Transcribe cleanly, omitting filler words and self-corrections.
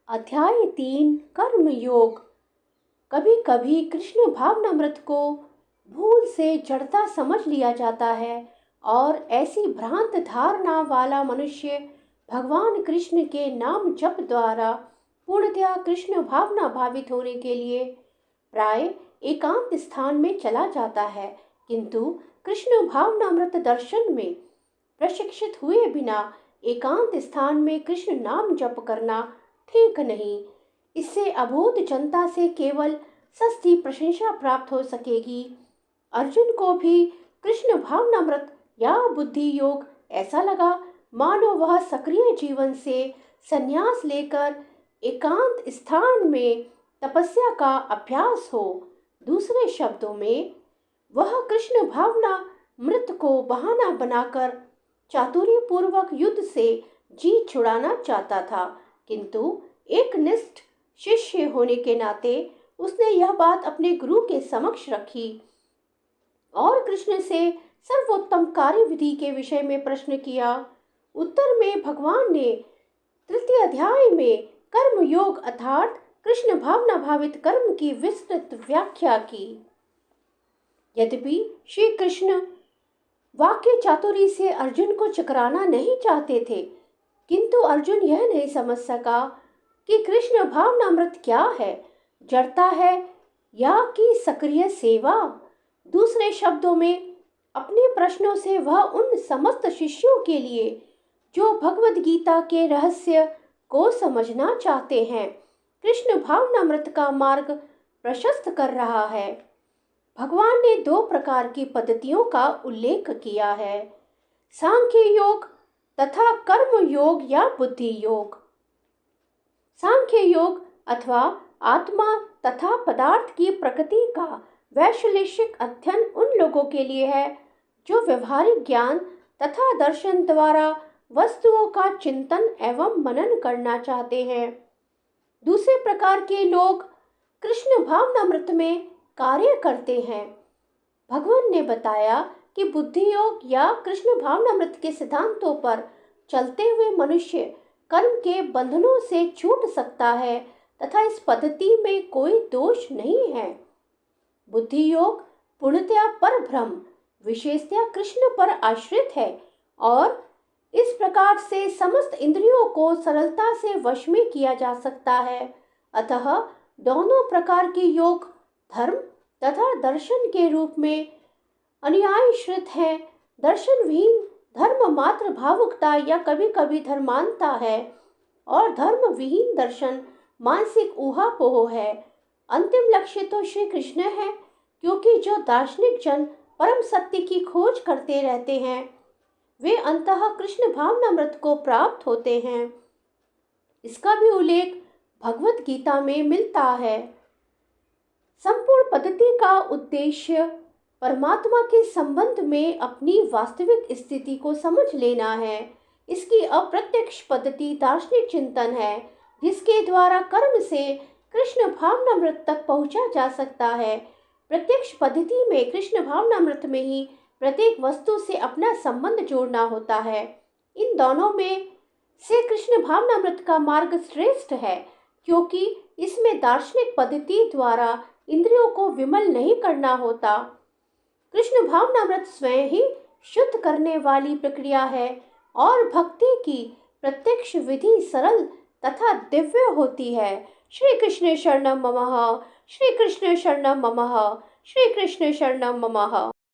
अध्याय 3 कर्म योग। कभी कभी कृष्ण भावनामृत को भूल से जड़ता समझ लिया जाता है और ऐसी भ्रांत धारणा वाला मनुष्य भगवान कृष्ण के नाम जप द्वारा पूर्णतया कृष्ण भावना भावित होने के लिए प्राय एकांत स्थान में चला जाता है। किंतु कृष्ण भावनामृत दर्शन में प्रशिक्षित हुए बिना एकांत स्थान में कृष्ण नाम जप करना ठीक नहीं। इससे अबोध जनता से केवल सस्ती प्रशंसा प्राप्त हो सकेगी। अर्जुन को भी कृष्ण भावनामृत या बुद्धि योग ऐसा लगा मानो वह सक्रिय जीवन से संन्यास लेकर एकांत स्थान में तपस्या का अभ्यास हो। दूसरे शब्दों में वह कृष्ण भावना मृत को बहाना बनाकर चातुर्य पूर्वक युद्ध से जी छुड़ाना चाहता था। किंतु एक निष्ठ शिष्य होने के नाते उसने यह बात अपने गुरु के समक्ष रखी और कृष्ण से सर्वोत्तम कार्य विधि के विषय में प्रश्न किया। उत्तर में भगवान ने तृतीय अध्याय में कर्म योग अर्थात कृष्ण भावना भावित कर्म की विस्तृत व्याख्या की। यद्यपि श्री कृष्ण वाक्य चातुरी से अर्जुन को चकराना नहीं चाहते थे, किंतु अर्जुन यह नहीं समझ सका कि कृष्ण भावनामृत क्या है, जड़ता है या कि सक्रिय सेवा। दूसरे शब्दों में अपने प्रश्नों से वह उन समस्त शिष्यों के लिए जो भगवद गीता के रहस्य को समझना चाहते हैं कृष्ण भावनामृत का मार्ग प्रशस्त कर रहा है। भगवान ने 2 प्रकार की पद्धतियों का उल्लेख किया है, सांख्य योग तथा कर्म योग या बुद्धि योग। सांख्य योग अथवा आत्मा तथा पदार्थ की प्रकृति का वैश्लेषिक अध्ययन उन लोगों के लिए है जो व्यवहारिक ज्ञान तथा दर्शन द्वारा वस्तुओं का चिंतन एवं मनन करना चाहते हैं। दूसरे प्रकार के लोग कृष्ण भावनामृत में कार्य करते हैं। भगवान ने बताया कि बुद्धि योग या कृष्ण भावनामृत के सिद्धांतों पर चलते हुए मनुष्य कर्म के बंधनों से छूट सकता है तथा इस पद्धति में कोई दोष नहीं है। बुद्धि योग पूर्णतया पर ब्रह्म विशेषतया कृष्ण पर आश्रित है और इस प्रकार से समस्त इंद्रियों को सरलता से वश में किया जा सकता है। अतः दोनों प्रकार के योग धर्म तथा दर्शन के रूप में अनुयायीश्रित है। दर्शन विहीन धर्म मात्र भावुकता या कभी कभी धर्मांता है और धर्म विहीन दर्शन मानसिक ऊहापोह है। अंतिम लक्ष्य तो श्री कृष्ण है, क्योंकि जो दार्शनिक जन परम सत्य की खोज करते रहते हैं वे अंततः कृष्ण भावनामृत को प्राप्त होते हैं। इसका भी उल्लेख भगवत गीता में मिलता है। संपूर्ण पद्धति का उद्देश्य परमात्मा के संबंध में अपनी वास्तविक स्थिति को समझ लेना है। इसकी अप्रत्यक्ष पद्धति दार्शनिक चिंतन है जिसके द्वारा कर्म से कृष्ण भावनामृत तक पहुंचा जा सकता है। प्रत्यक्ष पद्धति में कृष्ण भावनामृत में ही प्रत्येक वस्तु से अपना संबंध जोड़ना होता है। इन दोनों में से कृष्ण भावनामृत का मार्ग श्रेष्ठ है, क्योंकि इसमें दार्शनिक पद्धति द्वारा इंद्रियों को विमल नहीं करना होता। कृष्ण भावनामृत स्वयं ही शुद्ध करने वाली प्रक्रिया है और भक्ति की प्रत्यक्ष विधि सरल तथा दिव्य होती है। श्री कृष्ण शरणम ममः, श्री कृष्ण शरणम ममः, श्री कृष्ण शरणम ममः।